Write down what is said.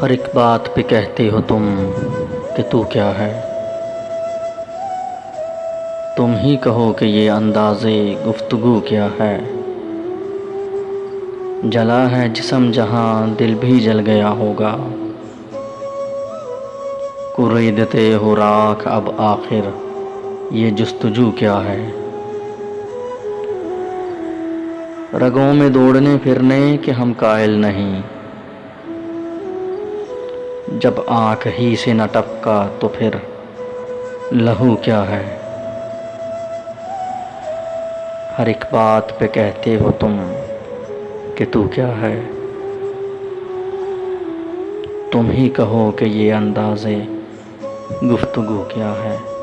ہر ایک بات پہ کہتے ہو تم کہ تو کیا ہے۔ تم ہی کہو کہ یہ انداز گفتگو کیا ہے۔ جلا ہے جسم جہاں دل بھی جل گیا ہوگا۔ کوریدتے ہو راکھ اب آخر یہ جستجو کیا ہے۔ رگوں میں دوڑنے پھرنے کے ہم قائل نہیں۔ جب آنکھ ہی سے نہ ٹپکا تو پھر لہو کیا ہے۔ ہر ایک بات پہ کہتے ہو تم کہ تو کیا ہے۔ تم ہی کہو کہ یہ انداز گفتگو کیا ہے۔